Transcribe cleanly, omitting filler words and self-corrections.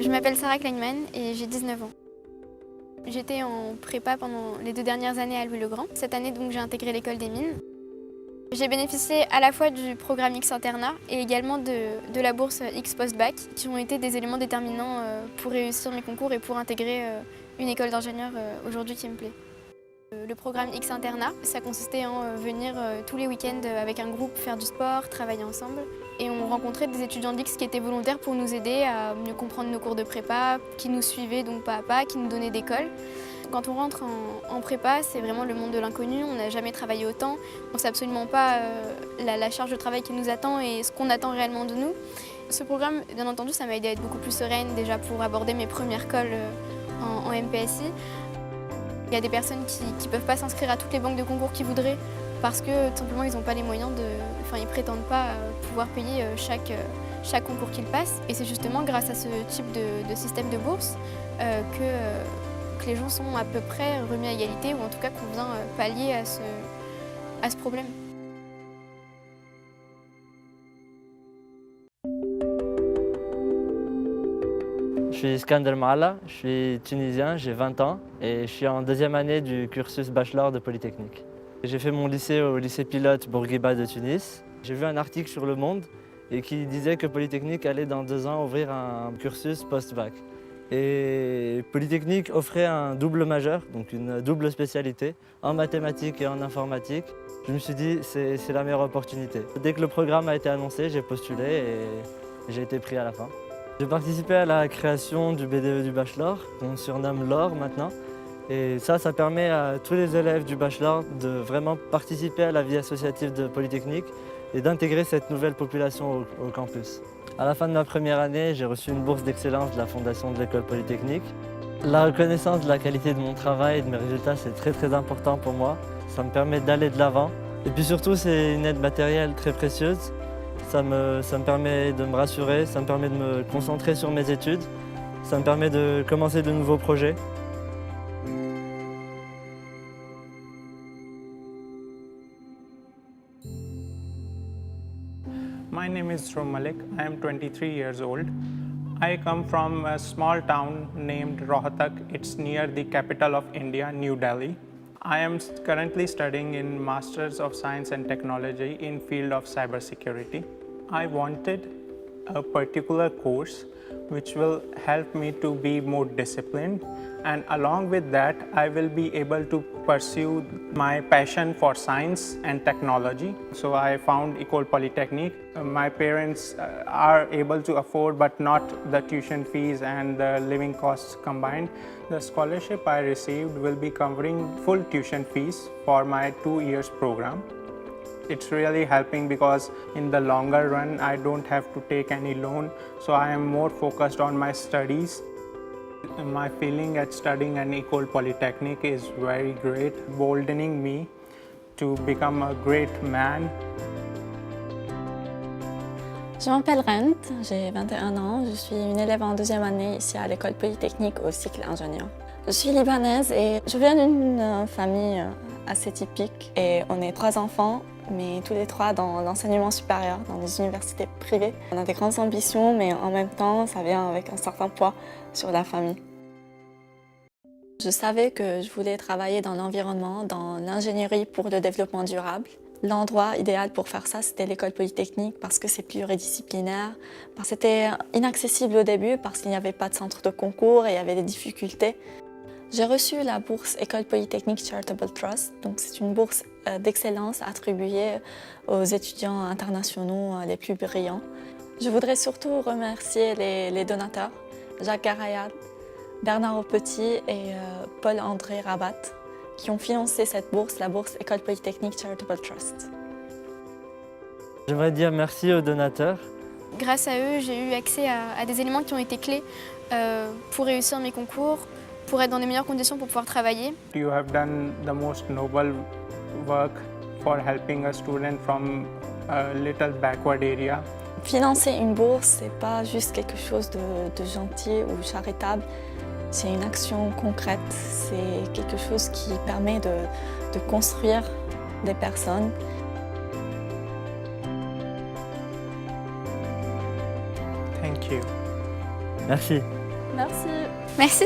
Je m'appelle Sarah Kleinman et j'ai 19 ans. J'étais en prépa pendant les 2 dernières années à Louis-le-Grand. Cette année, donc, j'ai intégré l'école des mines. J'ai bénéficié à la fois du programme X-Internat et également de la bourse X Post-Bac, qui ont été des éléments déterminants pour réussir mes concours et pour intégrer une école d'ingénieur aujourd'hui qui me plaît. Le programme X-Internat, ça consistait en venir tous les week-ends avec un groupe, faire du sport, travailler ensemble. Et on rencontrait des étudiants d'X qui étaient volontaires pour nous aider à mieux comprendre nos cours de prépa, qui nous suivaient donc pas à pas, qui nous donnaient des cols. Quand on rentre en prépa, c'est vraiment le monde de l'inconnu, on n'a jamais travaillé autant, on ne sait absolument pas la charge de travail qui nous attend et ce qu'on attend réellement de nous. Ce programme, bien entendu, ça m'a aidé à être beaucoup plus sereine déjà pour aborder mes premières cols en MPSI. Il y a des personnes qui ne peuvent pas s'inscrire à toutes les banques de concours qu'ils voudraient parce que tout simplement ils n'ont pas les moyens ils prétendent pas pouvoir payer chaque concours qu'ils passent. Et c'est justement grâce à ce type de système de bourse que les gens sont à peu près remis à égalité ou en tout cas qu'on vient pallier à ce problème. Je suis Iskander Maala, je suis tunisien, j'ai 20 ans et je suis en 2e année du cursus bachelor de Polytechnique. J'ai fait mon lycée au lycée pilote Bourguiba de Tunis. J'ai vu un article sur Le Monde et qui disait que Polytechnique allait dans 2 ans ouvrir un cursus post-bac. Et Polytechnique offrait un double majeur, donc une double spécialité, en mathématiques et en informatique. Je me suis dit c'est la meilleure opportunité. Dès que le programme a été annoncé, j'ai postulé et j'ai été pris à la fin. J'ai participé à la création du BDE du bachelor, qu'on surnomme l'OR maintenant. Et ça permet à tous les élèves du bachelor de vraiment participer à la vie associative de Polytechnique et d'intégrer cette nouvelle population au campus. À la fin de ma première année, j'ai reçu une bourse d'excellence de la Fondation de l'École Polytechnique. La reconnaissance de la qualité de mon travail et de mes résultats, c'est très important pour moi. Ça me permet d'aller de l'avant. Et puis surtout, c'est une aide matérielle très précieuse. Ça me permet de me rassurer, ça me permet de me concentrer sur mes études, ça me permet de commencer de nouveaux projets. My name is Shrom Malik. I am 23 years old. I come from a small town named Rohtak. It's near the capital of India, New Delhi. I am currently studying in Masters of Science and Technology in field of cybersecurity. I wanted a particular course which will help me to be more disciplined, and along with that I will be able to pursue my passion for science and technology. So I found École Polytechnique. My parents are able to afford, but not the tuition fees and the living costs combined. The scholarship I received will be covering full tuition fees for my 2 years program. It's really helping because in the longer run, I don't have to take any loan, so I am more focused on my studies. My feeling at studying an École Polytechnique is very great, emboldening me to become a great man. Je m'appelle Rent, j'ai 21 ans, je suis une élève en 2e année ici à l'École Polytechnique au cycle ingénieur. Je suis libanaise et je viens d'une famille assez typique et on est 3 enfants, mais tous les 3 dans l'enseignement supérieur, dans des universités privées. On a des grandes ambitions, mais en même temps, ça vient avec un certain poids sur la famille. Je savais que je voulais travailler dans l'environnement, dans l'ingénierie pour le développement durable. L'endroit idéal pour faire ça, c'était l'École Polytechnique parce que c'est pluridisciplinaire, parce que c'était inaccessible au début, parce qu'il n'y avait pas de centre de concours et il y avait des difficultés. J'ai reçu la bourse École Polytechnique Charitable Trust, donc c'est une bourse d'excellence attribuée aux étudiants internationaux les plus brillants. Je voudrais surtout remercier les donateurs, Jacques Garayat, Bernard Aupetit et Paul-André Rabat, qui ont financé cette bourse, la bourse École Polytechnique Charitable Trust. J'aimerais dire merci aux donateurs. Grâce à eux, j'ai eu accès à des éléments qui ont été clés pour réussir mes concours, pour être dans les meilleures conditions pour pouvoir travailler. You have done the most noble work for helping a student from a little backward area. Financer une bourse, c'est pas juste quelque chose de gentil ou charitable, c'est une action concrète, c'est quelque chose qui permet de construire des personnes. Thank you. Merci. Merci. Merci.